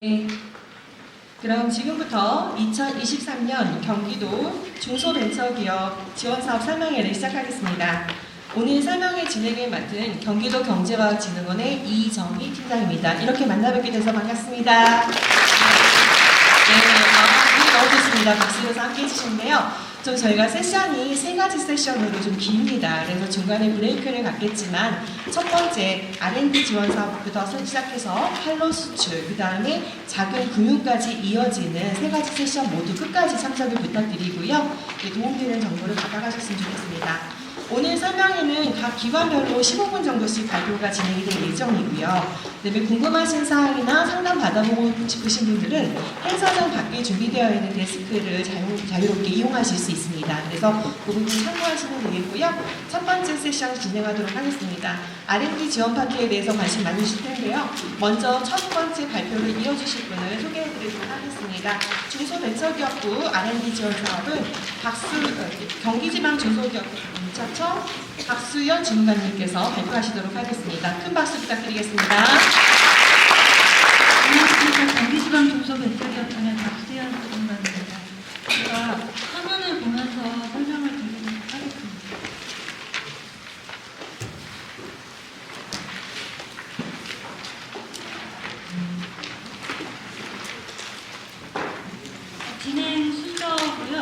네, 그럼 지금부터 2023년 경기도 중소벤처기업 지원사업 설명회를 시작하겠습니다. 오늘 설명회 진행을 맡은 경기도 경제과학진흥원의 이정희 팀장입니다. 이렇게 만나뵙게 돼서 반갑습니다. 오늘 너무 좋습니다. 박수로서 함께 해주시는데요. 좀 저희가 세션이 세 가지 세션으로 좀 깁니다. 그래서 중간에 브레이크를 갖겠지만 첫 번째 R&D 지원 사업부터 시작해서 판로 수출, 그 다음에 작은 금융까지 이어지는 세 가지 세션 모두 끝까지 참석을 부탁드리고요. 도움되는 정보를 받아가셨으면 좋겠습니다. 오늘 설명회는 각 기관별로 15분 정도씩 발표가 진행이 될 예정이고요. 그다음에 궁금하신 사항이나 상담 받아보고 싶으신 분들은 행사장 밖에 준비되어 있는 데스크를 자유롭게 이용하실 수 있습니다. 그래서 그 부분 참고하시면 되겠고요. 첫 번째 세션 진행하도록 하겠습니다. R&D 지원 파트에 대해서 관심 많으실 텐데요. 먼저 첫 번째 발표를 이어주실 분을 소개해드리도록 하겠습니다. 중소벤처기업부 R&D 지원 사업은 경기지방 중소기업부 문차청 박수연 주무관님께서 발표하시도록 하겠습니다. 큰 박수 부탁드리겠습니다. 안녕하십니까. 경기지방 중소벤처기업부의 박수연 주무관입니다. 제가 화면을 보면서 설명을 드리도록 하겠습니다. 진행 순서고요.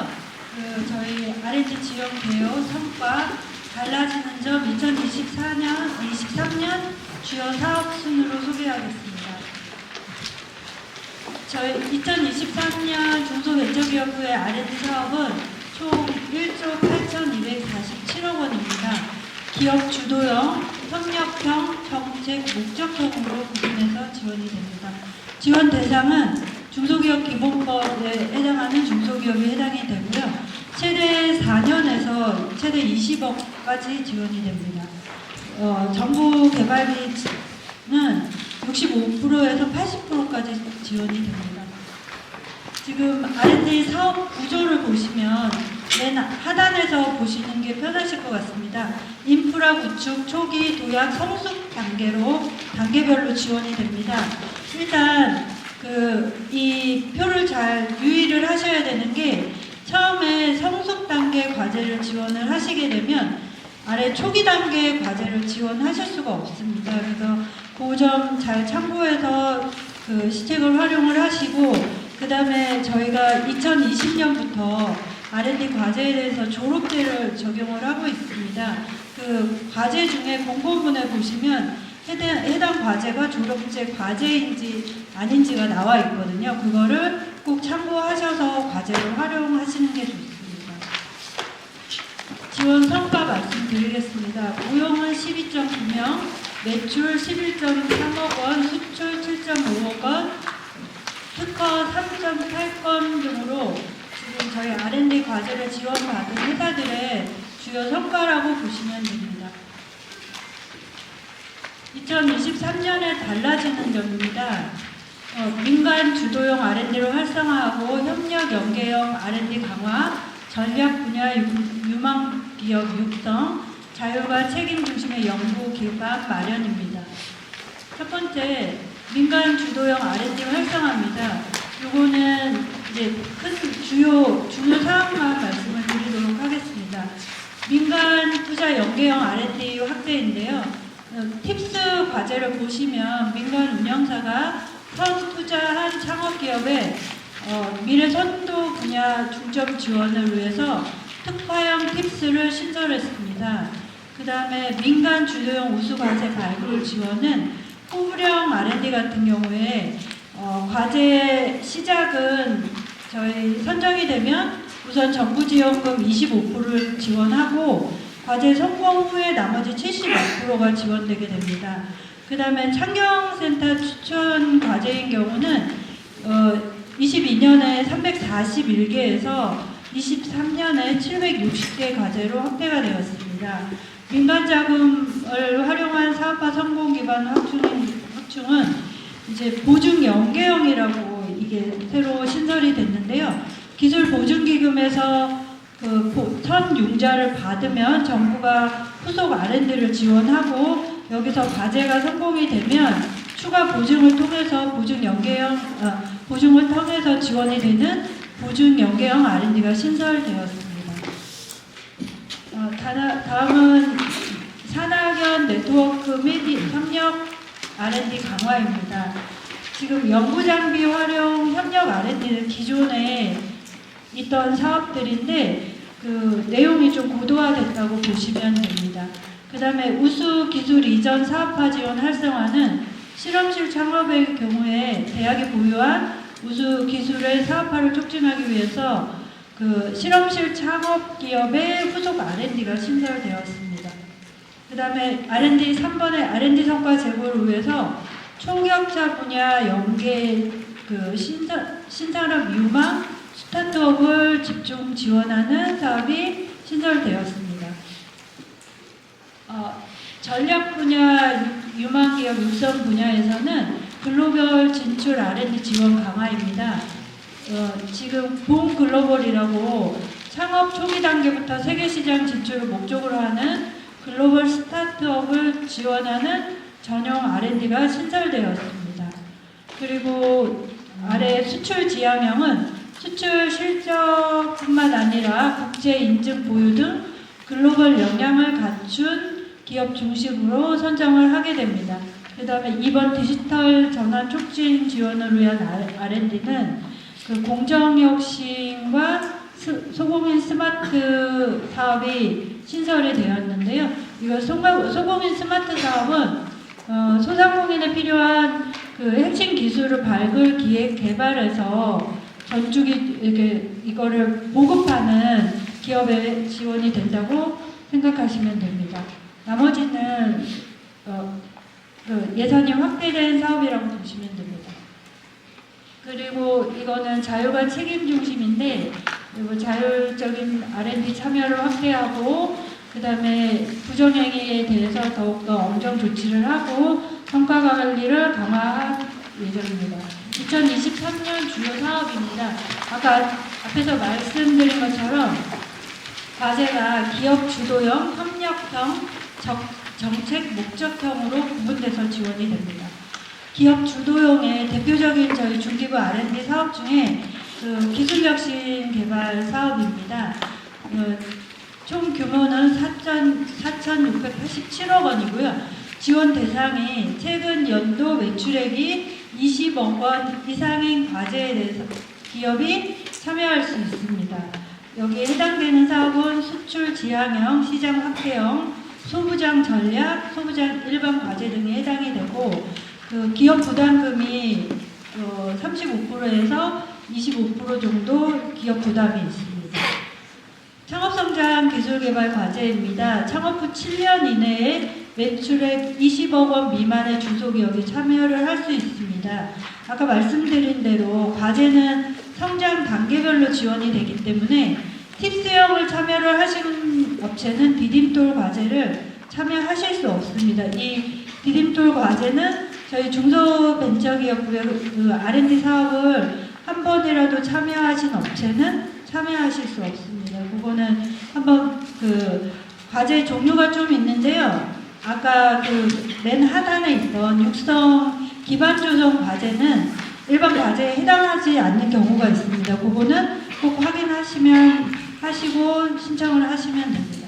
저희 R&D 지원 개요 성과 달라지는 점 2023년 주요 사업 순으로 소개하겠습니다. 저희 2023년 중소벤처기업부의 R&D 사업은 총 1조 8,247억 원입니다. 기업 주도형, 협력형, 정책 목적형으로 구분해서 지원이 됩니다. 지원 대상은 중소기업 기본법에 해당하는 중소기업이 해당이 되고요. 최대 4년에서 최대 20억까지 지원이 됩니다. 정부 개발비는 65%에서 80%까지 지원이 됩니다. 지금 R&D 사업 구조를 보시면 맨 하단에서 보시는 게 편하실 것 같습니다. 인프라 구축, 초기, 도약, 성숙 단계로 단계별로 지원이 됩니다. 일단 이 표를 잘 유의를 하셔야 되는 게 처음에 성숙 단계 과제를 지원을 하시게 되면 아래 초기 단계 과제를 지원하실 수가 없습니다. 그래서 그 점 잘 참고해서 시책을 활용을 하시고, 그 다음에 저희가 2020년부터 R&D 과제에 대해서 졸업제를 적용을 하고 있습니다. 그 과제 중에 공고문에 보시면 해당 과제가 졸업제 과제인지 아닌지가 나와 있거든요. 그거를 꼭 참고하셔서 과제를 활용하시는 게 좋습니다. 지원 성과 말씀드리겠습니다. 고용은 12.9명, 매출 11.3억 원, 수출 7.5억 원, 특허 3.8건 등으로 지금 저희 R&D 과제를 지원받은 회사들의 주요 성과라고 보시면 됩니다. 2023년에 달라지는 점입니다. 민간 주도형 R&D를 활성화하고 협력 연계형 R&D 강화, 전략 분야 유망 기업 육성, 자율과 책임 중심의 연구 기반 마련입니다. 첫 번째, 민간 주도형 R&D 활성화입니다. 요거는 이제 큰 주요 사항만 말씀을 드리도록 하겠습니다. 민간 투자 연계형 R&D 확대인데요. 팁스 과제를 보시면 민간 운영사가 선투자한 창업기업의 미래 선도 분야 중점 지원을 위해서 특화형 팁스를 신설했습니다. 그 다음에 민간 주도형 우수과제 발굴 지원은 호불형 R&D 같은 경우에 과제 시작은 저희 선정이 되면 우선 정부 지원금 25%를 지원하고 과제 성공 후에 나머지 75%가 지원되게 됩니다. 그 다음에 창경센터 추천 과제인 경우는 22년에 341개에서 23년에 760개 과제로 확대가 되었습니다. 민간 자금을 활용한 사업화 성공 기반 확충은 이제 보증 연계형이라고 이게 새로 신설이 됐는데요. 기술 보증기금에서 선융자를 받으면 정부가 후속 R&D를 지원하고 여기서 과제가 성공이 되면 추가 보증을 통해서 보증을 통해서 지원이 되는 보증 연계형 R&D가 신설되었습니다. 다음은 산학연 네트워크 및 협력 R&D 강화입니다. 지금 연구장비 활용 협력 R&D는 기존에 있던 사업들인데 그 내용이 좀 고도화됐다고 보시면 됩니다. 그 다음에 우수 기술 이전 사업화 지원 활성화는 실험실 창업의 경우에 대학이 보유한 우수 기술의 사업화를 촉진하기 위해서 그 실험실 창업 기업의 후속 R&D가 신설되었습니다. 그 다음에 R&D 3번의 R&D 성과 제고를 위해서 총격차 분야 연계 그 신산업 유망 스타트업을 집중 지원하는 사업이 신설되었습니다. 전략 분야 유망 기업 육성 분야에서는 글로벌 진출 R&D 지원 강화입니다. 지금 본 글로벌이라고 창업 초기 단계부터 세계 시장 진출을 목적으로 하는 글로벌 스타트업을 지원하는 전용 R&D가 신설되었습니다. 그리고 아래 수출 지향형은 수출 실적뿐만 아니라 국제 인증 보유 등 글로벌 역량을 갖춘 기업 중심으로 선정을 하게 됩니다. 그 다음에 이번 디지털 전환 촉진 지원을 위한 R&D는 그 공정혁신과 소공인 스마트 사업이 신설이 되었는데요. 이거 소공인 스마트 사업은 소상공인에 필요한 그 핵심 기술을 발굴, 기획, 개발해서 전주기 이거를 보급하는 기업에 지원이 된다고 생각하시면 됩니다. 나머지는 그 예산이 확대된 사업이라고 보시면 됩니다. 그리고 이거는 자율과 책임 중심인데 그리고 자율적인 R&D 참여를 확대하고 그 다음에 부정행위에 대해서 더욱더 엄정 조치를 하고 성과 관리를 강화할 예정입니다. 2023년 주요 사업입니다. 아까 앞에서 말씀드린 것처럼 과제가 기업 주도형, 협력형, 정책 목적형으로 구분돼서 지원이 됩니다. 기업 주도형의 대표적인 저희 중기부 R&D 사업 중에 그 기술혁신 개발 사업입니다. 총 규모는 4,687억 원이고요. 지원 대상이 최근 연도 매출액이 20억 원 이상인 과제에 대해서 기업이 참여할 수 있습니다. 여기에 해당되는 사업은 수출 지향형, 시장 확대형, 소부장 전략, 소부장 일반 과제 등에 해당이 되고 그 기업 부담금이 35%에서 25% 정도 기업 부담이 있습니다. 창업성장 기술개발 과제입니다. 창업 후 7년 이내에 매출액 20억 원 미만의 중소기업이 참여를 할 수 있습니다. 아까 말씀드린 대로 과제는 성장 단계별로 지원이 되기 때문에 팁스형을 참여를 하신 업체는 디딤돌 과제를 참여하실 수 없습니다. 이 디딤돌 과제는 저희 중소벤처기업부의 그 R&D 사업을 한 번이라도 참여하신 업체는 참여하실 수 없습니다. 그거는 한번 그 과제 종류가 좀 있는데요. 아까 그 맨 하단에 있던 육성 기반 조성 과제는 일반 과제에 해당하지 않는 경우가 있습니다. 그거는 꼭 하시고 신청을 하시면 됩니다.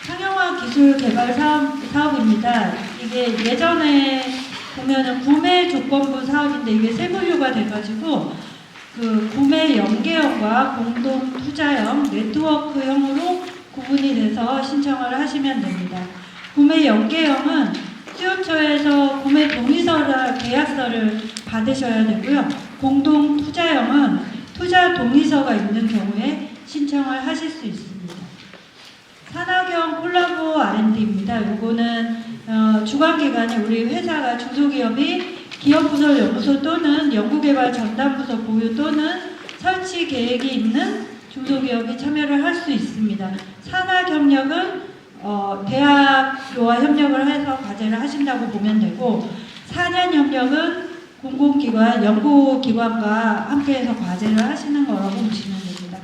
상용화 기술 개발 사업입니다. 이게 예전에 보면은 구매 조건부 사업인데 이게 세분류가 돼가지고 그 구매 연계형과 공동 투자형, 네트워크형으로 구분이 돼서 신청을 하시면 됩니다. 구매 연계형은 수요처에서 구매 동의서를 계약서를 받으셔야 되고요. 공동 투자형은 투자 동의서가 있는 경우에 신청을 하실 수 있습니다. 산학형 콜라보 R&D입니다. 이거는 주관기관이 우리 회사가 중소기업이 기업부설 연구소 또는 연구개발 전담부서 보유 또는 설치 계획이 있는 중소기업이 참여를 할 수 있습니다. 산학협력은 대학교와 협력을 해서 과제를 하신다고 보면 되고 4년협력은 공공기관, 연구기관과 함께해서 과제를 하시는 거라고 보시면 됩니다.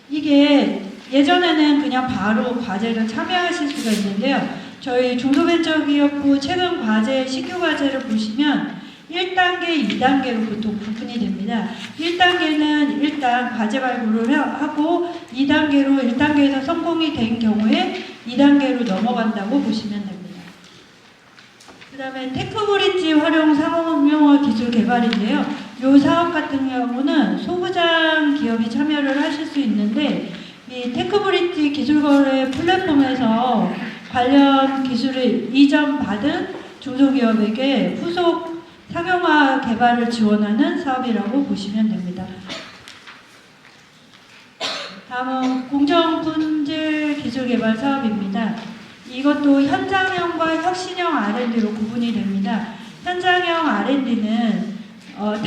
이게 예전에는 그냥 바로 과제를 참여하실 수가 있는데요. 저희 중소벤처기업부 최근 과제, 신규 과제를 보시면 1단계, 2단계로 보통 구분이 됩니다. 1단계는 일단 과제 발굴을 하고 2단계로 1단계에서 성공이 된 경우에 2단계로 넘어간다고 보시면 됩니다. 그 다음에 테크브릿지 활용 상용화 기술 개발인데요. 이 사업 같은 경우는 소부장 기업이 참여를 하실 수 있는데 이 테크브릿지 기술거래 플랫폼에서 관련 기술을 이전받은 중소기업에게 후속 상용화 개발을 지원하는 사업이라고 보시면 됩니다. 다음은 공정품질 기술개발 사업입니다. 이것도 현장형과 혁신형 R&D로 구분이 됩니다. 현장형 R&D는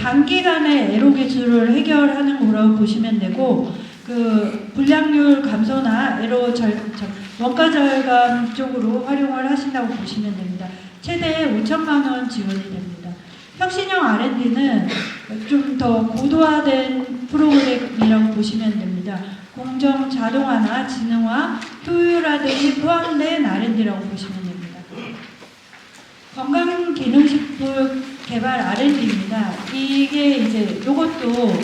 단기간에 애로 기술을 해결하는 거라고 보시면 되고 그 불량률 감소나 원가 절감 쪽으로 활용을 하신다고 보시면 됩니다. 최대 5천만 원 지원이 됩니다. 혁신형 R&D는 좀 더 고도화된 프로그램이라고 보시면 됩니다. 공정 자동화나 지능화, 효율화 등이 포함된 R&D라고 보시면 됩니다. 건강기능식품 개발 R&D입니다. 이게 이제 이것도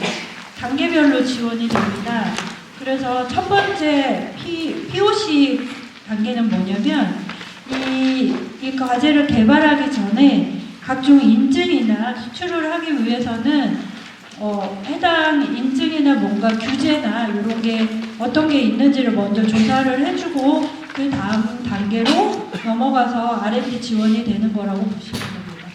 단계별로 지원이 됩니다. 그래서 첫 번째 POC 단계는 뭐냐면 이 과제를 개발하기 전에 각종 인증이나 수출을 하기 위해서는 해당 인증이나 뭔가 규제나 이런 게 어떤 게 있는지를 먼저 조사를 해주고 그 다음 단계로 넘어가서 R&D 지원이 되는 거라고 보시면 됩니다.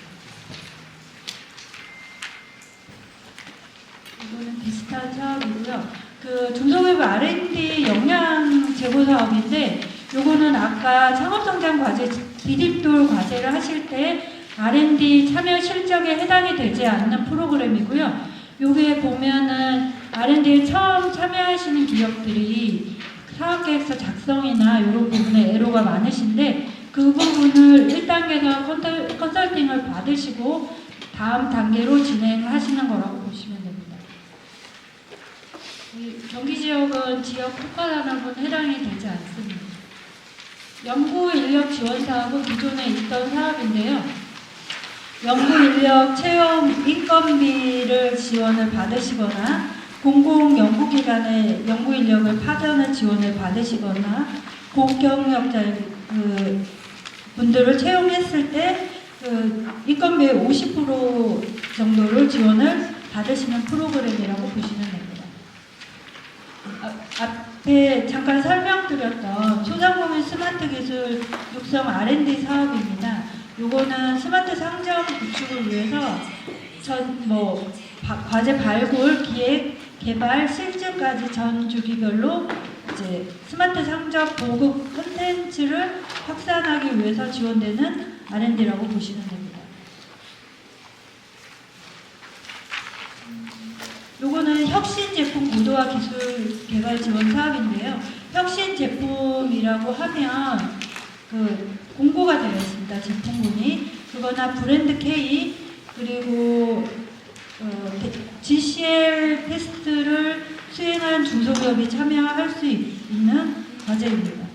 이거는 비슷한 사업이고요. 그 중소기업 R&D 역량 제고 사업인데 요거는 아까 창업성장 과제 디딤돌 과제를 하실 때 R&D 참여 실적에 해당이 되지 않는 프로그램이고요. 요게 보면은 R&D에 처음 참여하시는 기업들이 사업계획서 작성이나 이런 부분에 애로가 많으신데 그 부분을 1단계에서 컨설팅을 받으시고 다음 단계로 진행하시는 거라고 보시면 됩니다. 경기지역은 지역 특화산업은 해당이 되지 않습니다. 연구인력 지원 사업은 기존에 있던 사업인데요. 연구인력 채용 인건비를 지원을 받으시거나 공공연구기관의 연구인력을 파견을 지원을 받으시거나 고경력자 분들을 채용했을 때 인건비의 50% 정도를 지원을 받으시는 프로그램이라고 보시면 됩니다. 앞에 잠깐 설명드렸던 소상공인 스마트 기술 육성 R&D 사업입니다. 요거는 스마트 상점 구축을 위해서 과제 발굴, 기획, 개발, 실증까지 전 주기별로 이제 스마트 상점 보급 콘텐츠를 확산하기 위해서 지원되는 R&D라고 보시면 됩니다. 요거는 혁신 제품 고도화 기술 개발 지원 사업인데요. 혁신 제품이라고 하면 공고가 되어 있습니다. 제품군이 그거나 브랜드 K 그리고 GCL 테스트를 수행한 중소기업이 참여할 수 있는 과제입니다.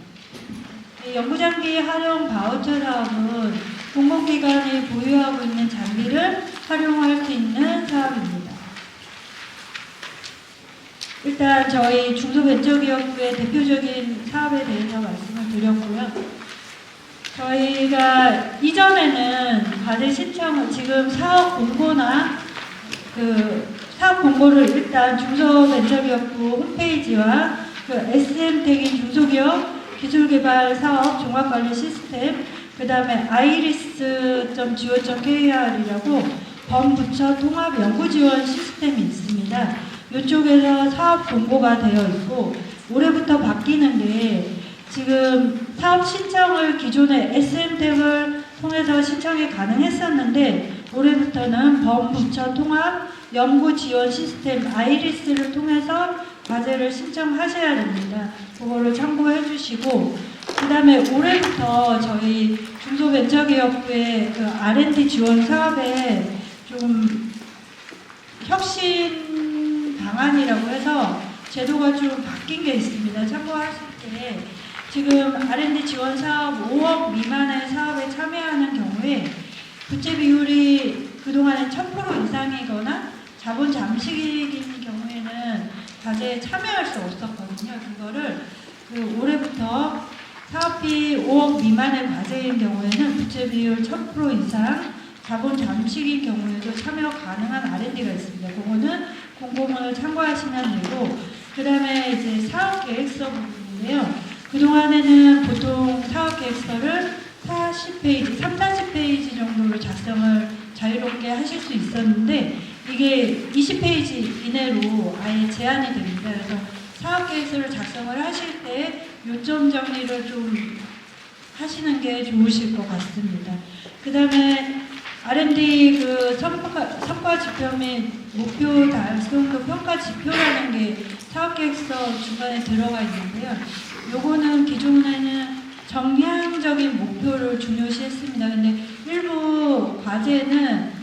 연구장비 활용 바우처 사업은 공공기관이 보유하고 있는 장비를 활용할 수 있는 사업입니다. 일단 저희 중소벤처기업부의 대표적인 사업에 대해서 말씀을 드렸고요. 저희가 이전에는 과제 신청을 지금 사업 공고나 사업 공고를 일단 중소벤처기업부 홈페이지와 SM택인 중소기업 기술개발 사업 종합관리 시스템 그 다음에 iris.go.kr이라고 범부처 통합 연구지원 시스템이 있습니다. 이쪽에서 사업 공고가 되어 있고 올해부터 바뀌는 게 지금 사업 신청을 기존에 SM택을 통해서 신청이 가능했었는데 올해부터는 범부처 통합 연구 지원 시스템 아이리스를 통해서 과제를 신청하셔야 됩니다. 그거를 참고해 주시고 그 다음에 올해부터 저희 중소벤처기업부의 R&D 지원 사업에 좀 혁신 방안이라고 해서 제도가 좀 바뀐 게 있습니다. 참고하실 때 지금 R&D 지원 사업 5억 미만의 사업에 참여하는 경우에 부채 비율이 그동안에 1000% 이상이거나 자본 잠식인 경우에는 과제에 참여할 수 없었거든요. 그거를 올해부터 사업비 5억 미만의 과제인 경우에는 부채 비율 1000% 이상, 자본 잠식인 경우에도 참여 가능한 R&D가 있습니다. 그거는 공고문을 참고하시면 되고, 그 다음에 이제 사업계획서 부분인데요. 그동안에는 보통 사업계획서를 40페이지, 40페이지 정도로 작성을 자유롭게 하실 수 있었는데, 이게 20페이지 이내로 아예 제한이 됩니다. 그래서 사업계획서를 작성을 하실 때 요점 정리를 좀 하시는 게 좋으실 것 같습니다. 그 다음에 R&D 성과 지표 및 목표 달성도 평가 지표라는 게 사업계획서 중간에 들어가 있는데요. 요거는 기존에는 정량적인 목표를 중요시했습니다. 근데 일부 과제는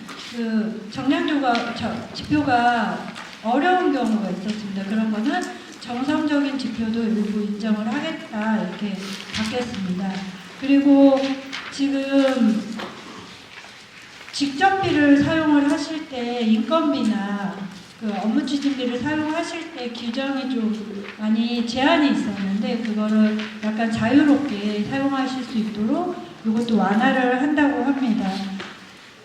지표가 어려운 경우가 있었습니다. 그런 거는 정상적인 지표도 일부 인정을 하겠다 이렇게 바뀌었습니다. 그리고 지금 직접비를 사용을 하실 때 인건비나 업무 추진비를 사용하실 때 규정이 좀 많이 제한이 있었는데 그거를 약간 자유롭게 사용하실 수 있도록 이것도 완화를 한다고 합니다.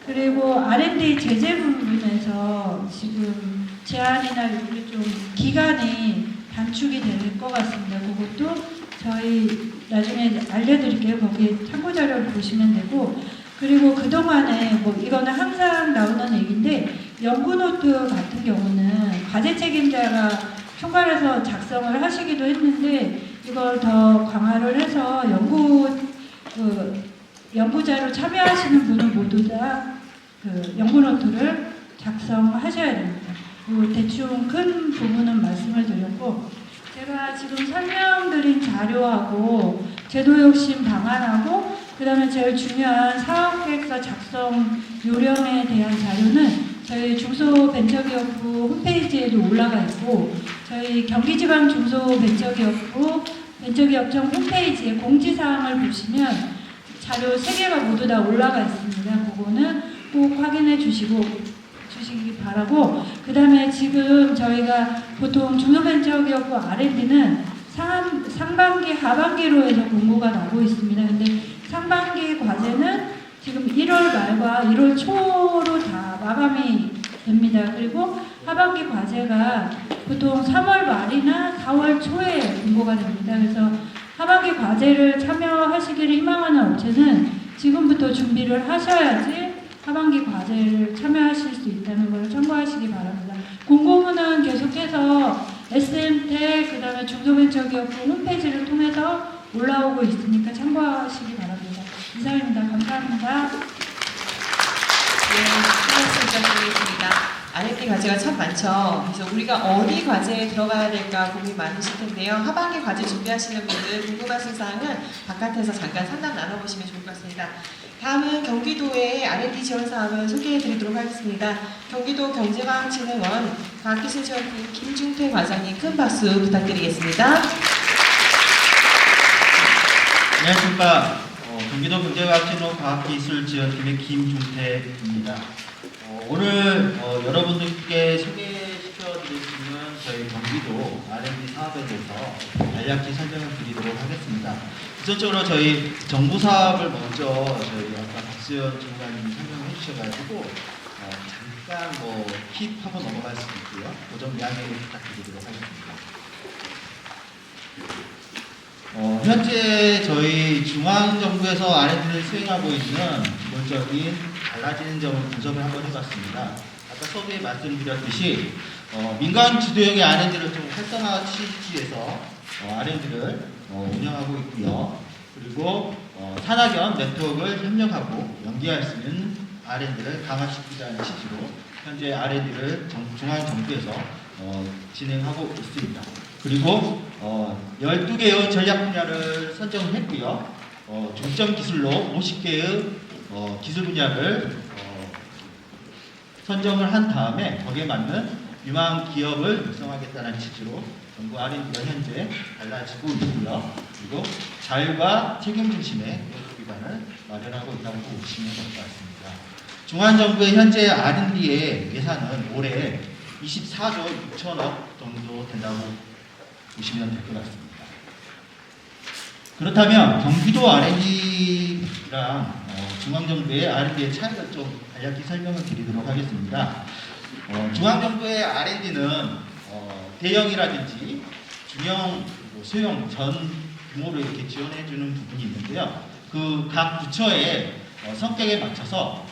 그리고 R&D 제재 부분에서 지금 제한이나 이렇게 좀 기간이 단축이 될 것 같습니다. 그것도 저희 나중에 알려드릴게요. 거기에 참고자료를 보시면 되고, 그리고 그동안에 이거는 항상 나오는 얘기인데 연구노트 같은 경우는 과제 책임자가 총괄해서 작성을 하시기도 했는데 이걸 더 강화를 해서 연구자로 참여하시는 분은 모두 다 연구노트를 작성하셔야 됩니다. 대충 큰 부분은 말씀을 드렸고, 제가 지금 설명드린 자료하고 제도혁신 방안하고 그 다음에 제일 중요한 사업계획서 작성 요령에 대한 자료는 저희 중소벤처기업부 홈페이지에도 올라가 있고, 저희 경기지방 중소벤처기업부 벤처기업청 홈페이지에 공지사항을 보시면 자료 3개가 모두 다 올라가 있습니다. 그거는 꼭 확인해 주시기 바라고, 그 다음에 지금 저희가 보통 중소벤처기업부 R&D는 상반기, 하반기로 해서 공고가 나고 있습니다. 근데 상반기 과제는 지금 1월 말과 1월 초로 다 마감이 됩니다. 그리고 하반기 과제가 보통 3월 말이나 4월 초에 공고가 됩니다. 그래서 하반기 과제를 참여하시기를 희망하는 업체는 지금부터 준비를 하셔야지 하반기 과제를 참여하실 수 있다는 걸 참고하시기 바랍니다. 공고문은 계속해서 SM텍, 그 다음에 중소벤처기업부 홈페이지를 통해서 올라오고 있으니까 참고하시기 바랍니다. 이상입니다. 감사합니다. 네, 말씀 부탁드리겠습니다. R&D 과제가 참 많죠. 그래서 우리가 어디 과제에 들어가야 될까 고민 많으실 텐데요. 하반기 과제 준비하시는 분들 궁금하신 사항은 바깥에서 잠깐 상담 나눠보시면 좋을 것 같습니다. 다음은 경기도의 R&D 지원 사업을 소개해 드리도록 하겠습니다. 경기도 경제과학진흥원 과학기술지원팀 김중태 과장님 큰 박수 부탁드리겠습니다. 안녕하십니까. 경기도 경제과학진흥원 과학기술지원팀의 김중태입니다. 오늘 여러분들께 소개시켜드릴 수 있는 저희 경기도 R&D 사업에 대해서 간략히 설명을 드리도록 하겠습니다. 우선적으로 저희 정부 사업을 먼저 저희 아까 박수현 주무관님이 설명해 주셔가지고 잠깐 킵하고 넘어갈 수 있고요. 그 점 양해를 부탁드리도록 하겠습니다. 현재 저희 중앙정부에서 R&D를 수행하고 있는 기본적인 달라지는 점을 분석을 한번 해봤습니다. 아까 서두에 말씀드렸듯이 민간 주도형의 R&D를 좀 활성화 취지에서 R&D를 운영하고 있고요. 그리고 산학연 네트워크를 협력하고 연계할 수 있는 R&D를 강화시키자는 취지로 현재 R&D를 중앙정부에서 진행하고 있습니다. 그리고 12개의 전략 분야를 선정을 했고요. 중점 기술로 50개의 기술 분야를 선정을 한 다음에 거기에 맞는 유망 기업을 육성하겠다는 취지로 정부 R&D가 현재 달라지고 있고요. 그리고 자율과 책임 중심의 연구기관을 마련하고 있다고 보시면 될 것 같습니다. 중앙정부의 현재 R&D의 예산은 올해 24조 6천억 정도 된다고 보시면 될 것 같습니다. 그렇다면 경기도 R&D랑 중앙정부의 R&D의 차이를 좀 간략히 설명을 드리도록 하겠습니다. 중앙정부의 R&D는 대형이라든지 중형, 소형 전 규모로 이렇게 지원해주는 부분이 있는데요. 그 각 부처의 성격에 맞춰서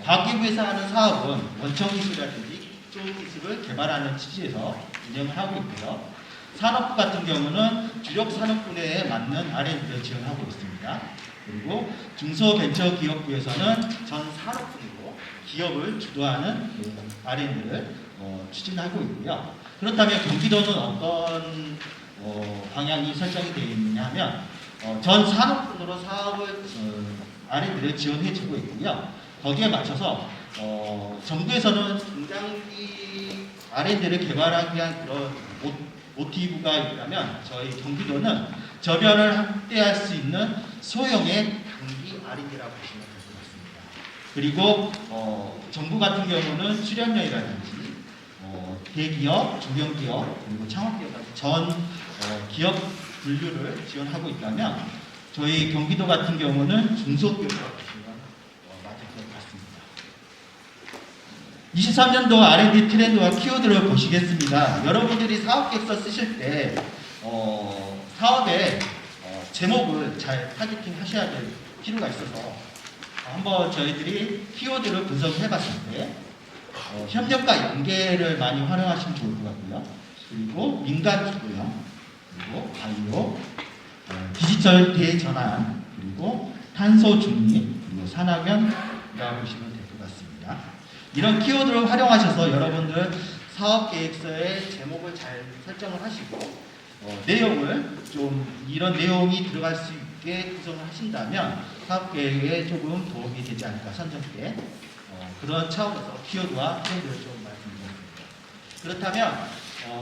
과기부에서 하는 사업은 원천 기술이라든지 기초 기술을 개발하는 취지에서 운영을 하고 있고요. 산업부 같은 경우는 주력 산업 분야에 맞는 R&D를 지원하고 있습니다. 그리고 중소벤처기업부에서는 전 산업분야로 기업을 주도하는 R&D를 추진하고 있고요. 그렇다면 경기도는 어떤 방향이 설정이 되어 있느냐 하면 전 산업분야로 사업을 R&D를 지원해주고 있고요. 거기에 맞춰서 정부에서는 중장기 R&D를 개발하기 위한 그런 모티브가 있다면 저희 경기도는 저변을 확대할 수 있는 소형의 단기 R&D라고 보시면 될 것 같습니다. 그리고 정부 같은 경우는 출연료라든지 대기업, 중견기업, 그리고 창업기업 같은 전 기업 분류를 지원하고 있다면 저희 경기도 같은 경우는 중소기업이라고 보시면 맞을 것 같습니다. 23년도 R&D 트렌드와 키워드를 보시겠습니다. 여러분들이 사업계획서 쓰실 때 사업의 제목을 잘 타겟팅 하셔야 될 필요가 있어서 한번 저희들이 키워드를 분석해 봤을 때 협력과 연계를 많이 활용하시면 좋을 것 같고요. 그리고 민간 주도형, 그리고 바이오, 디지털 대전환, 그리고 탄소 중립, 그리고 산학연이라고 보시면 될 것 같습니다. 이런 키워드를 활용하셔서 여러분들 사업 계획서의 제목을 잘 설정을 하시고 내용을 좀 이런 내용이 들어갈 수 있게 구성을 하신다면 사업 계획에 조금 도움이 되지 않을까 선정 때 그런 차원에서 키워드와 트렌드를 좀 말씀드렸습니다. 그렇다면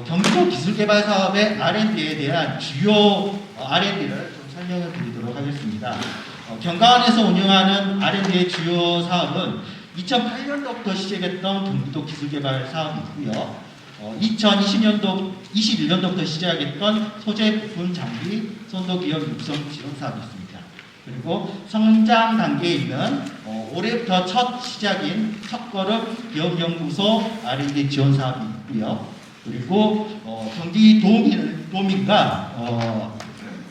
경기도 기술개발 사업의 R&D에 대한 주요 R&D를 좀 설명을 드리도록 하겠습니다. 경가원에서 운영하는 R&D의 주요 사업은 2008년도부터 시작했던 경기도 기술개발 사업이 있고요. 2021년도부터 시작했던 소재 부품 장비 선도기업 육성 지원 사업이 있습니다. 그리고 성장 단계에 있는 올해부터 첫 시작인 첫걸음 기업연구소 R&D 지원 사업이 있고요. 그리고 경기 도민과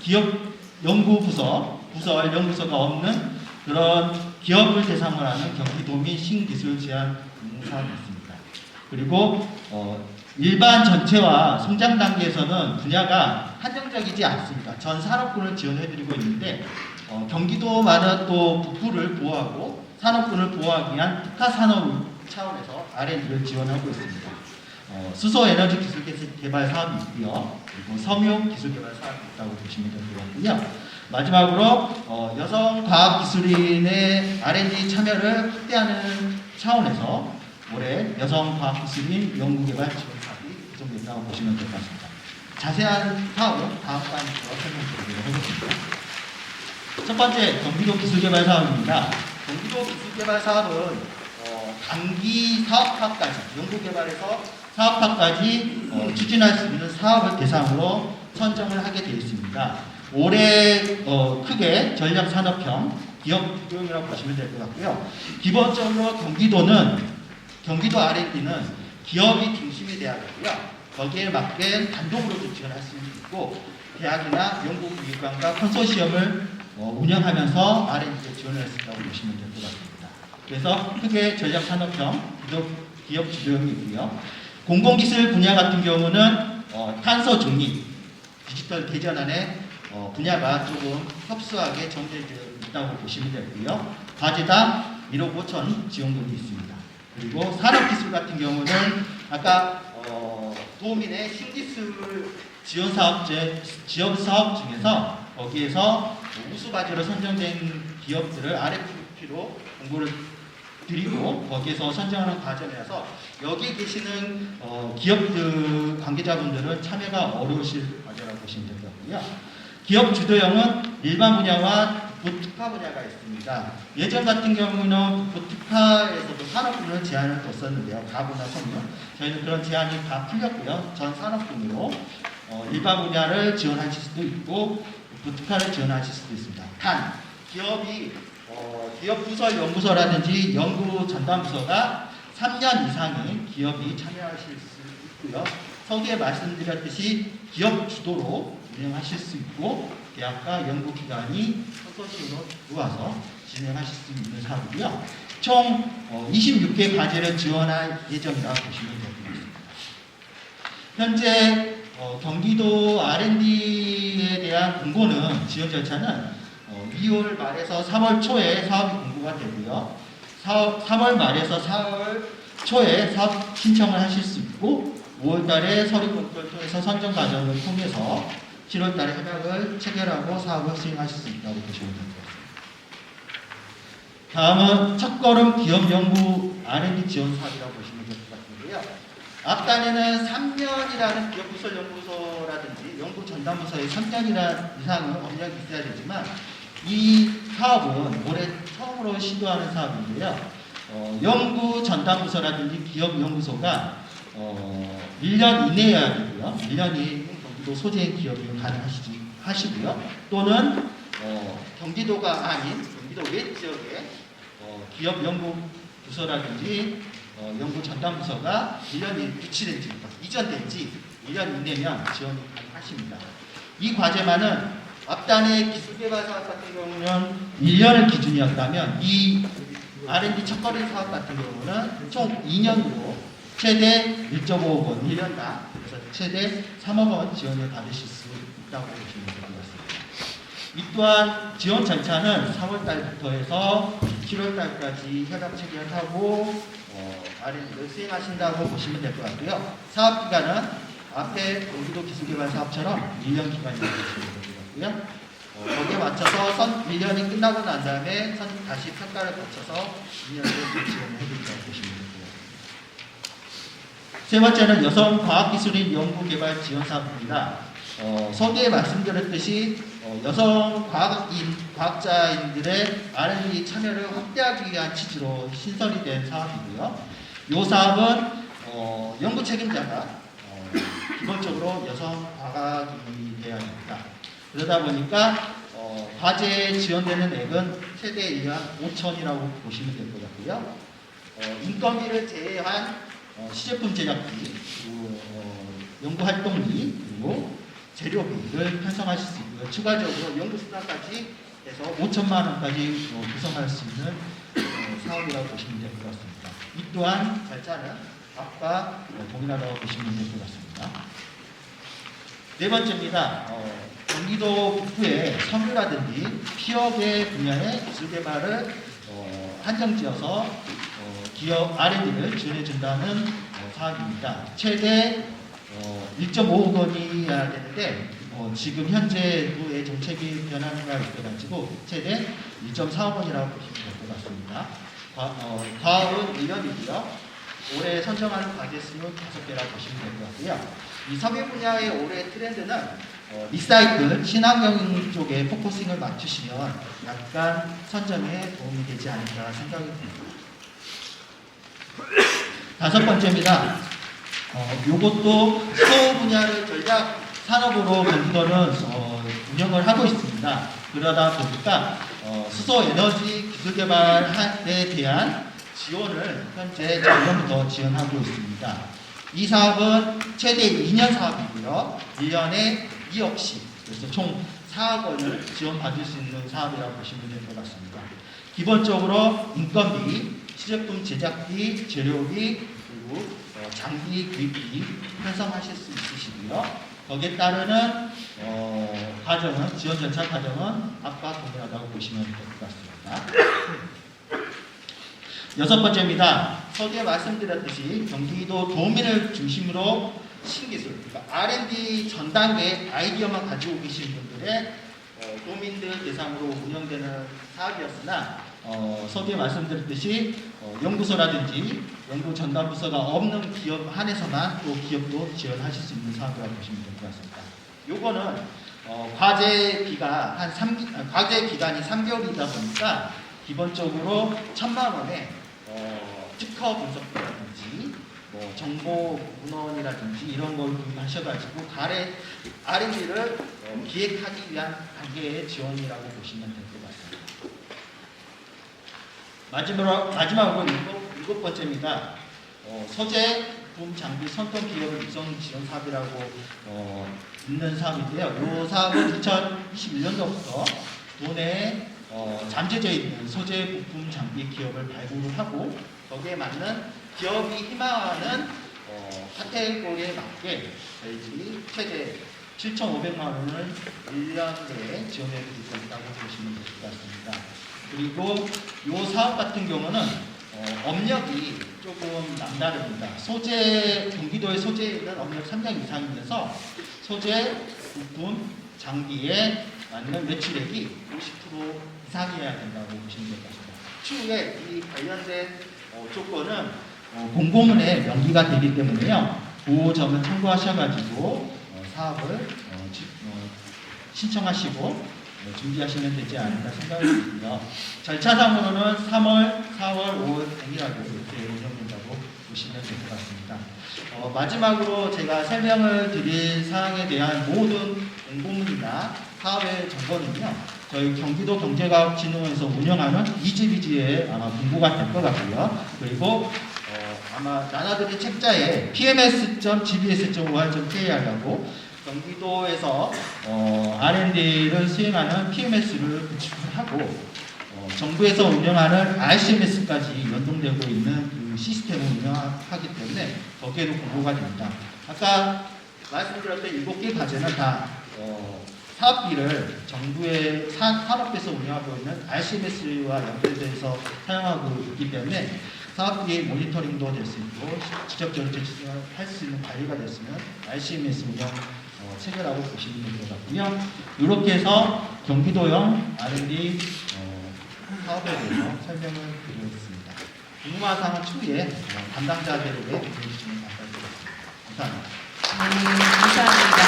기업 연구부서, 연구소가 없는 그런 기업을 대상으로 하는 경기도민 신기술 제안 사업이 있습니다. 그리고 일반 전체와 성장 단계에서는 분야가 한정적이지 않습니다. 전 산업군을 지원해드리고 있는데 경기도마다 또 북부를 보호하고 산업군을 보호하기 위한 특화 산업 차원에서 R&D를 지원하고 있습니다. 수소 에너지 기술 개발 사업이 있고요. 그리고 섬유 기술 개발 사업이 있다고 보시면 될 것 같고요. 마지막으로 여성 과학기술인의 R&D 참여를 확대하는 차원에서 올해 여성 과학기술인 연구개발 지원 사업이 구성된다고 보시면 될 것 같습니다. 자세한 사업은 다음 단에서 설명드리도록 하겠습니다. 첫 번째 경기도 기술개발 사업입니다. 경기도 기술개발 사업은 단기 사업화까지 연구개발에서 사업화까지 추진할 수 있는 사업을 대상으로 선정을 하게 되어 있습니다. 올해 크게 전략산업형 기업형이라고 보시면 될 것 같고요. 기본적으로 경기도 R&D는 기업이 중심이 돼야 되고요. 거기에 맞게 단독으로도 지원할 수 있고 대학이나 연구기관과 컨소시엄을 운영하면서 R&D에 지원을 할 수 있다고 보시면 될 것 같습니다. 그래서 크게 전략산업형 기업 주도형이 있고요. 공공기술 분야 같은 경우는 탄소 중립, 디지털 대전환의 분야가 조금 협소하게 정제되어 있다고 보시면 되고요. 과제당 1억 5천 지원금이 있습니다. 그리고 산업기술 같은 경우는 아까 도민의 신기술 지원 사업 중에서 거기에서 우수 과제로 선정된 기업들을 RFP로 공고를 드리고 거기에서 선정하는 과정이라서 여기 계시는 기업 관계자분들은 참여가 어려우실 과제라고 보시면 될 것 같고요. 기업 주도형은 일반 분야와 특화 분야가 있습니다. 예전 같은 경우는 특화에서도 산업군을 제한을 뒀었는데요. 가구나 섬유. 저희는 그런 제한이 다 풀렸고요. 전 산업군으로 일반 분야를 지원하실 수도 있고 특화를 지원하실 수도 있습니다. 단 기업이 기업 부설 연구소라든지 연구 전담 부서가 3년 이상의 기업이 참여하실 수 있고요. 서두에 말씀드렸듯이 기업 주도로 운영하실 수 있고 대학과 연구기관이 컨소시엄으로 들어와서 진행하실 수 있는 사업이고요. 총 26개 과제를 지원할 예정이라고 보시면 되겠습니다. 현재 경기도 R&D에 대한 공고는 지원 절차는 2월 말에서 3월 초에 사업이 공고가 되고요. 3월 말에서 4월 초에 사업 신청을 하실 수 있고 5월 달에 서류 검토를 통해서 선정 과정을 통해서 7월 달에 협약을 체결하고 사업을 수행하실 수 있다고 보시면 될 것 같습니다. 다음은 첫걸음 기업 연구 R&D 지원 사업이라고 보시면 될 것 같은데요. 앞단에는 3년이라는 기업 부설 연구소라든지 연구 전담부서의 3년 이상은 업력이 있어야 되지만 이 사업은 올해 처음으로 시도하는 사업인데요. 연구 전담부서라든지 기업 연구소가 1년 이내여야 되고요. 1년 이내 경기도 소재인 기업이 가능하시고요. 또는 경기도가 아닌 경기도 외 지역에 기업 연구 부서라든지 연구 전담부서가 1년이 유치된 지, 이전된 지 1년 이내면 지원이 가능하십니다. 이 과제만은 앞단의 기술개발 사업 같은 경우는 1년을 기준이었다면 이 R&D 첫걸음 사업 같은 경우는 총 2년으로 최대 1.5억 원 1년당 그래서 최대 3억 원 지원을 받으실 수 있다고 보시면 될 것 같습니다. 이 또한 지원 절차는 3월 달부터 해서 7월 달까지 협약 체결하고 R&D를 수행하신다고 보시면 될 것 같고요. 사업 기간은 앞에 경기도 기술개발 사업처럼 1년 기간이라고 보시면 될 것 같고요. 거기에 맞춰서 1년이 끝나고 난 다음에 다시 평가를 거쳐서 2년을 지원을 해드린다고 보시면 되고요. 세 번째는 여성 과학기술인 연구개발 지원 사업입니다. 서두에 말씀드렸듯이 여성 과학자인들의 R&D 참여를 확대하기 위한 취지로 신설이 된 사업이고요. 이 사업은 연구 책임자가 기본적으로 여성 과학인이 되어야 합니다. 그러다 보니까 과제에 지원되는 액은 최대 1년 5천이라고 보시면 될 것 같고요. 인건비를 제외한 시제품 제작비, 그리고 연구활동비, 그리고 재료비를 편성하실 수 있고요. 추가적으로 연구수당까지 해서 5천만 원까지 구성할 수 있는 사업이라고 보시면 될 것 같습니다. 이 또한 절차는 앞과 동일하다고 보시면 될 것 같습니다. 네 번째입니다. 경기도 북부의 섬유라든지 피업의 분야의 기술 개발을 한정지어서 기업 R&D를 지원해준다는 사업입니다. 최대 1.5억 원이어야 되는데 지금 현재 도의 정책이 변화가 있어가지고 최대 1.4억 원이라고 보시면 될 것 같습니다. 과업은 1년이고요. 올해 선정하는 과제 수는 5개라고 보시면 될 것 같고요. 이 섬유 분야의 올해 트렌드는 리사이클, 친환경 쪽에 포커싱을 맞추시면 약간 선정에 도움이 되지 않을까 생각이 듭니다. 다섯 번째입니다. 요것도 수소 분야를 전략 산업으로 경기도는 운영을 하고 있습니다. 그러다 보니까 수소 에너지 기술 개발에 대한 지원을 현재 작년부터 지원하고 있습니다. 이 사업은 최대 2년 사업이고요. 1년에 2억씩, 그래서 총 4억 원을 지원받을 수 있는 사업이라고 보시면 될 것 같습니다. 기본적으로 인건비, 시제품 제작비, 재료비, 그리고 장비 구입비 편성하실 수 있으시고요. 거기에 따르는 과정은, 지원 절차 과정은 앞과 동일하다고 보시면 될 것 같습니다. 여섯 번째입니다. 서두에 말씀드렸듯이 경기도 도민을 중심으로 신기술, 그러니까 R&D 전 단계 아이디어만 가지고 계신 분들의 도민들 대상으로 운영되는 사업이었으나 서두에 말씀드렸듯이 연구소라든지 연구 전담 부서가 없는 기업 한해서만 또 기업도 지원하실 수 있는 사업이라고 보시면 될 것 같습니다. 요거는 과제 기간이 3개월이다 보니까 기본적으로 1,000만 원에 특허 분석이라든지 뭐 정보 문헌이라든지 이런 걸 구입하셔가지고 R&D를 기획하기 위한 단계의 지원이라고 보시면 될 것 같습니다. 마지막으로 일곱 번째입니다. 소재, 부품, 장비, 선ton 기업을 육성 지원 사업이라고 있는 사업인데요. 이 사업은 2021년도부터 도내에 잠재져 있는 소재, 부품, 장비 기업을 발굴을 하고 거기에 맞는 기업이 희망하는 카테고리에 맞게 저희들이 최대 7,500만 원을 1년 내에 지원해 드리고 있다고 보시면 될 것 같습니다. 그리고 이 사업 같은 경우는 업력이 조금 남다릅니다. 경기도의 소재에 있는 업력 3년 이상이면서 소재, 부품, 장비에 맞는 매출액이 50% 이상이어야 된다고 보시면 될 것 같습니다. 추후에 이 관련된 조건은 공고문에 명기가 되기 때문에요. 그 점을 참고하셔가지고 사업을 신청하시고 준비하시면 되지 않을까 생각이 듭니다. 절차상으로는 3월, 4월, 5월 동일하게 이렇게 운영된다고 보시면 될 것 같습니다. 마지막으로 제가 설명을 드릴 사항에 대한 모든 공고문이나 사업의 정보는요, 저희 경기도 경제과학진흥원에서 운영하는 이지비지에 아마 공고가 될 것 같고요. 그리고 아마 나눠드린 책자에 pms.gbs.or.kr라고 경기도에서 R&D를 수행하는 PMS를 구축을 하고 정부에서 운영하는 RCMS까지 연동되고 있는 그 시스템을 운영하기 때문에 거기에도 공고가 됩니다. 아까 말씀드렸던 7개 과제는 다 사업비를 정부의 산업부에서 운영하고 있는 RCMS와 연결돼서 사용하고 있기 때문에 사업비 모니터링도 될 수 있고 지적적으로 할 수 있는 관리가 됐으면 RCMS 운영 체계라고 보시면 될 것 같고요. 이렇게 해서 경기도형 R&D 사업에 대해서 설명을 드리겠습니다. 궁금한 사항은 추후에 담당자들에게 보내주시면 감사드리겠습니다. 감사합니다.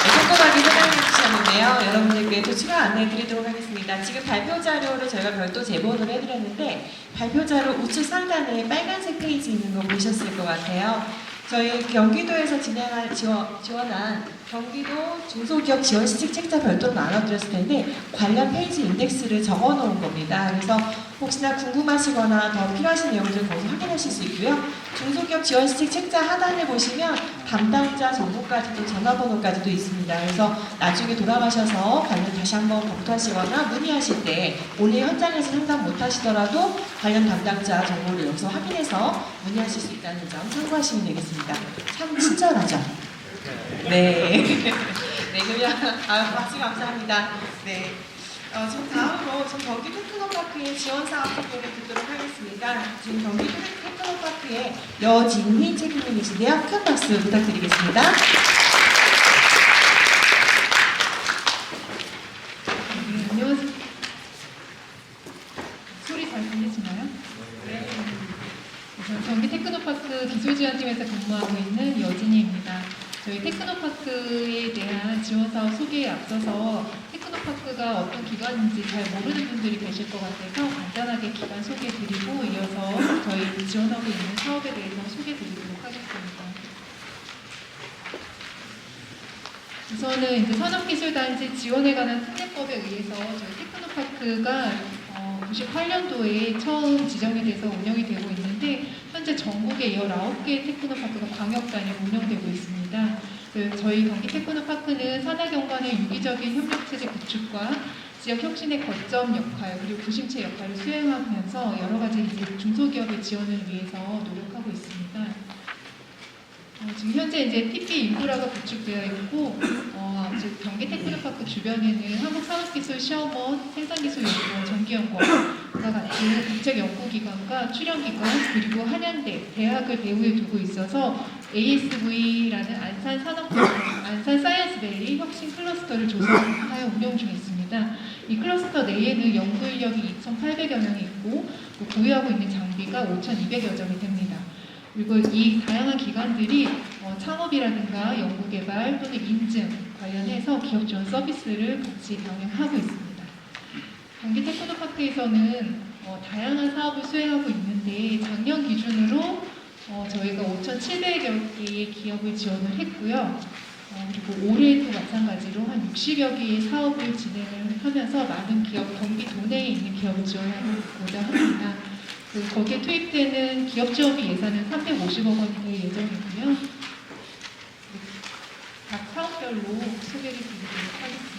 꼼꼼하게 설명해 주셨는데요. 여러분들께 또 추가 안내 드리도록 하겠습니다. 지금 발표 자료를 저희가 별도 제보를 해드렸는데 발표 자료 우측 상단에 빨간색 페이지 있는 거 보셨을 것 같아요. 저희 경기도에서 지원한 경기도 중소기업 지원 시책 책자 별도로 나눠드렸을 텐데 관련 페이지 인덱스를 적어 놓은 겁니다. 그래서 혹시나 궁금하시거나 더 필요하신 내용들을 거기서 확인하실 수 있고요. 중소기업 지원 시책 책자 하단에 보시면 담당자 정보까지도 전화번호까지도 있습니다. 그래서 나중에 돌아가셔서 관련 다시 한번 검토하시거나 문의하실 때 오늘 현장에서 상담 못하시더라도 관련 담당자 정보를 여기서 확인해서 문의하실 수 있다는 점 참고하시면 되겠습니다. 참 친절하죠? 네. 네, 그러면 박수 감사합니다. 네. 지금 다음으로 경기 테크노파크의 지원 사업 소개를 듣도록 하겠습니다. 지금 경기 테크노파크의 여진희 책임님이신데요. 큰 박수 부탁드리겠습니다. 네, 안녕하세요. 소리 잘 들리시나요? 네. 저는 경기 테크노파크 기술지원팀에서 근무하고 있는 여진희입니다. 저희 테크노파크에 대한 지원사업 소개에 앞서서 테크노파크가 어떤 기관인지 잘 모르는 분들이 계실 것 같아서 간단하게 기관 소개드리고 이어서 저희 지원하고 있는 사업에 대해서 소개드리도록 하겠습니다. 우선은 이제 산업기술단지 지원에 관한 특례법에 의해서 저희 테크노파크가 98년도에 처음 지정이 돼서 운영이 되고 있는데 현재 전국에 19개의 테크노파크가 광역단위로 운영되고 있습니다. 저희 경기 테크노파크는 산학연 간의 유기적인 협력체제 구축과 지역 혁신의 거점 역할 그리고 부심체 역할을 수행하면서 여러 가지 이제 중소기업의 지원을 위해서 노력하고 있습니다. 지금 현재 이제 TP 인프라가 구축되어 있고 즉 경기 테크노파크 주변에는 한국산업기술시험원, 생산기술연구원, 전기연구원과 같은 국책 연구기관과 출연기관 그리고 한양대, 대학을 배후에 두고 있어서 ASV라는 안산 사이언스밸리 혁신 클러스터를 조성하여 운영 중에 있습니다. 있습니다. 이 클러스터 내에는 연구 인력이 2,800여 명이 있고 또 보유하고 있는 장비가 5,200여 점이 됩니다. 그리고 이 다양한 기관들이 창업이라든가 연구개발 또는 인증 관련해서 기업 지원 서비스를 같이 병행하고 있습니다. 경기 테크노파크에서는 다양한 사업을 수행하고 있는데 작년 기준으로 저희가 5,700여 개의 기업을 지원을 했고요. 그리고 올해도 마찬가지로 한 60여 개의 사업을 진행을 하면서 많은 기업, 경기도 내에 있는 기업을 지원하고자 합니다. 거기에 투입되는 기업 지원비 예산은 350억 원이 될 예정이고요. 각 사업별로 소개를 드리도록 하겠습니다.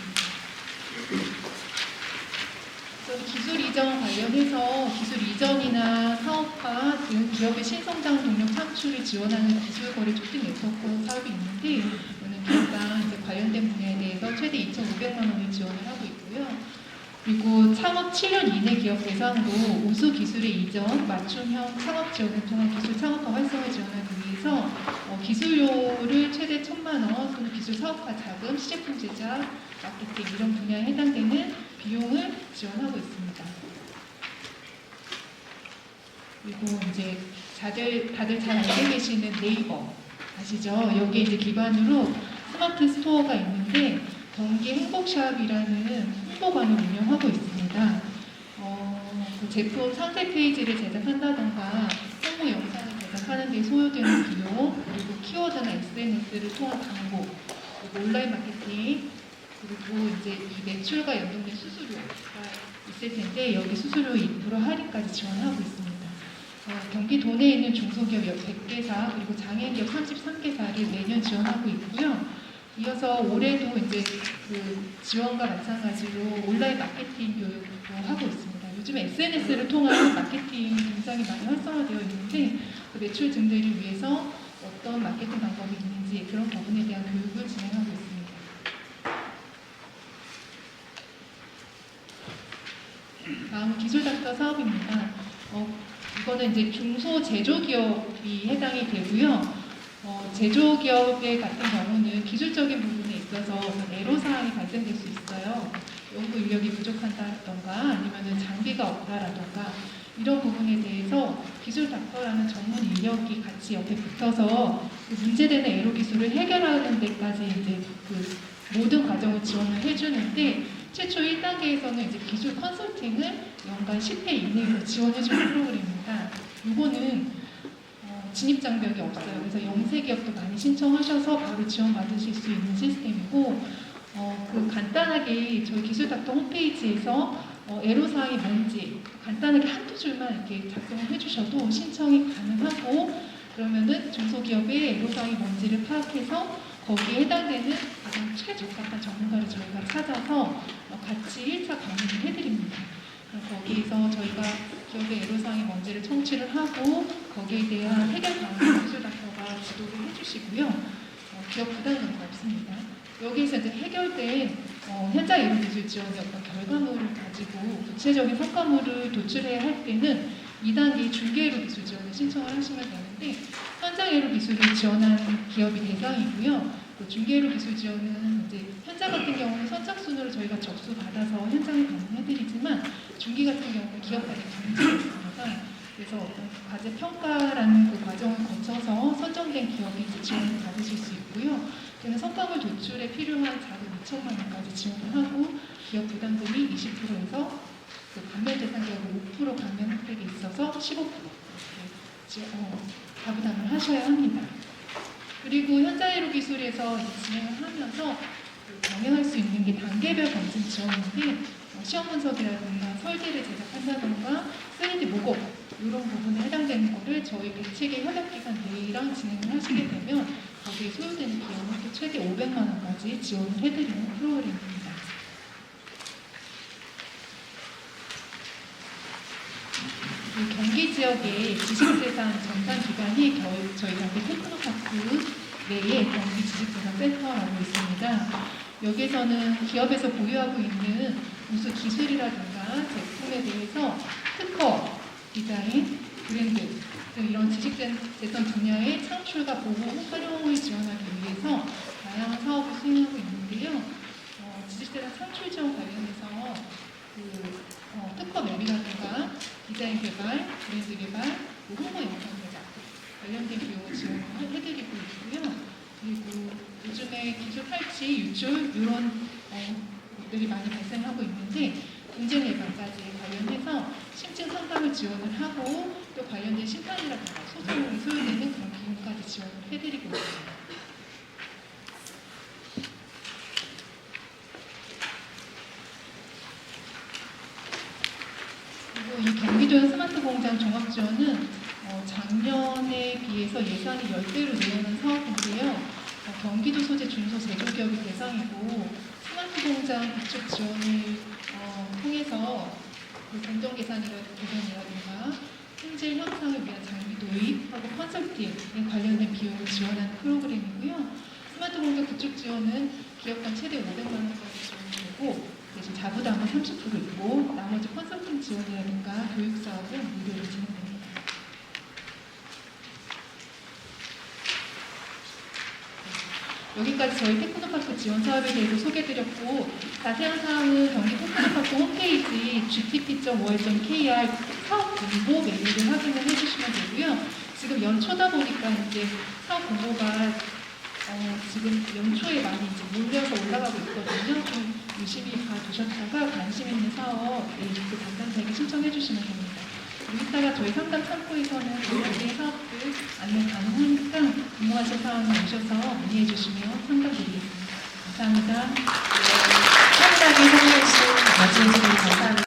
기술 이전 관련해서 기술 이전이나 사업화 등 기업의 신성장 동력 창출을 지원하는 기술 거래 촉진 네트워크 사업이 있는데 이거는 기업당 이제 관련된 분야에 대해서 최대 2,500만 원을 지원을 하고 있고요. 그리고 창업 7년 이내 기업 대상으로 우수 기술의 이전, 맞춤형 창업 지원을 통한 기술 창업화 활성을 지원하기 위해서 기술료를 최대 1,000만 원, 또는 기술 사업화 자금, 시제품 제작, 마케팅 이런 분야에 해당되는 비용을 지원하고 있습니다. 그리고 이제 다들 잘 알고 계시는 네이버 아시죠? 여기에 이제 기반으로 스마트 스토어가 있는데 경기 행복샵이라는 홍보관을 운영하고 있습니다. 그 제품 상세 페이지를 제작한다던가 홍보 영상을 제작하는 데 소요되는 비용, 그리고 키워드나 SNS를 통한 광고, 그리고 온라인 마케팅, 그리고 이제 이 매출과 연동된 수수료가 있을 텐데 여기 수수료 2% 할인까지 지원하고 있습니다. 경기도 내에 있는 중소기업 100개사 그리고 장애인기업 33개사를 매년 지원하고 있고요. 이어서 올해도 이제 그 지원과 마찬가지로 온라인 마케팅 교육도 하고 있습니다. 요즘 SNS를 통한 마케팅 굉장히 많이 활성화되어 있는데 그 매출 증대를 위해서 어떤 마케팅 방법이 있는지 그런 부분에 대한 교육을 진행하고 있습니다. 다음은 기술닥터 사업입니다. 이거는 이제 중소제조기업이 해당이 되고요. 제조기업의 같은 경우는 기술적인 부분에 있어서 애로사항이 발생될 수 있어요. 연구 인력이 부족하다던가 아니면 장비가 없다라던가 이런 부분에 대해서 기술닥터라는 전문 인력이 같이 옆에 붙어서 그 문제되는 애로 기술을 해결하는 데까지 이제 그 모든 과정을 지원을 해주는데 최초 1단계에서는 이제 기술 컨설팅을 연간 10회 이내로 지원해주는 프로그램입니다. 이거는 진입장벽이 없어요. 그래서 영세기업도 많이 신청하셔서 바로 지원받으실 수 있는 시스템이고 그 간단하게 저희 기술닥터 홈페이지에서 애로사항이 뭔지 간단하게 한두 줄만 이렇게 작성을 해주셔도 신청이 가능하고 그러면은 중소기업의 애로사항이 뭔지를 파악해서 거기에 해당되는 가장 최적합한 전문가를 저희가 찾아서 같이 1차 강의를 해드립니다. 거기에서 저희가 기업의 애로사항이 뭔지를 청취를 하고 거기에 대한 해결 방안을 기술닥터가 지도를 해주시고요. 기업 부담은 없습니다. 여기에서 이제 해결된 현장 애로 기술 지원의 어떤 결과물을 가지고 구체적인 성과물을 도출해야 할 때는 2단계 중개 애로 기술 지원을 신청을 하시면 되는데 현장 애로 기술을 지원하는 기업이 대상이고요. 중개 애로 기술 지원은 이제 현장 같은 경우는 선착순으로 저희가 접수 받아서 현장에 방문해드리지만 중개 같은 경우는 기업 간의 경쟁이 있습니다. 그래서 어떤 과제 평가라는 그 과정을 거쳐서 선정된 기업이 지원을 받으실 수 있고요. 저는 성과물 도출에 필요한 자금 2천만 원까지 지원을 하고 기업 부담금이 20%에서 그 감면 대상 기업은 5% 감면 혜택이 있어서 15% 가부담을 하셔야 합니다. 그리고 현장애로 기술에서 진행을 하면서 병행할 수 있는 게 단계별 검증 지원인데 시험 분석이라든가 설계를 제작한다던가 3D 모공 이런 부분에 해당되는 거를 저희 100개 협약기관 내랑 진행을 하시게 되면 거기에 소요되는 비용을 또 최대 500만 원까지 지원을 해드리는 프로그램입니다. 경기 지역의 지식재산 전산 기관이 저희 경기 테크노파크 내에 경기 지식재산 센터라고 있습니다. 여기에서는 기업에서 보유하고 있는 우수 기술이라든가 제품에 대해서 특허, 디자인, 브랜드 등 이런 지식재산 분야의 창출과 보호, 활용을 지원하기 위해서 다양한 사업을 수행하고 있는데요. 지식재산 창출 지원 관련해서 특허 앱이라든가 디자인 개발, 브랜드 개발, 홍보 영상 제작 관련된 비용을 지원해드리고 있고요. 그리고 요즘에 기술 탈취, 유출 이런 것들이 많이 발생하고 있는데 분쟁 예방까지 관련해서 심층 상담을 지원을 하고 또 관련된 심판이라든가 소송이 소요되는 그런 비용까지 지원을 해드리고 있습니다. 그리고 이 경기도형 스마트 공장 종합 지원은 작년에 비해서 예산이 10배로 늘어난 사업인데요. 경기도 소재 중소제조기업이 대상이고 스마트 공장 구축 지원을 통해서 공정 계산이라든가 품질 향상을 위한 장비 도입하고 컨설팅 관련된 비용을 지원하는 프로그램이고요. 스마트 공장 구축 지원은 기업 간 최대 500만 원까지 지원되고 대신 자부담은 30% 있고 나머지 컨설팅 지원이라든가 교육 사업은 무료로 진행됩니다. 여기까지 저희 테크노파크 지원 사업에 대해서 소개드렸고 자세한 사항은 경기 테크노파크 홈페이지 gtp.월.kr 사업 공보 메뉴를 확인을 해주시면 되고요. 지금 연초다 보니까 이제 사업 공보가 지금 연초에 많이 이제 몰려서 올라가고 있거든요. 좀 유심히 봐두셨다가 관심 있는 사업 그 담당자에게 신청해 주시면 됩니다. 이따가 저희 상담 창구에서는 저희 사업들 안내 가능하니까 궁금하신 사항을 오셔서 문의해 주시면 상담 드리겠습니다. 감사합니다.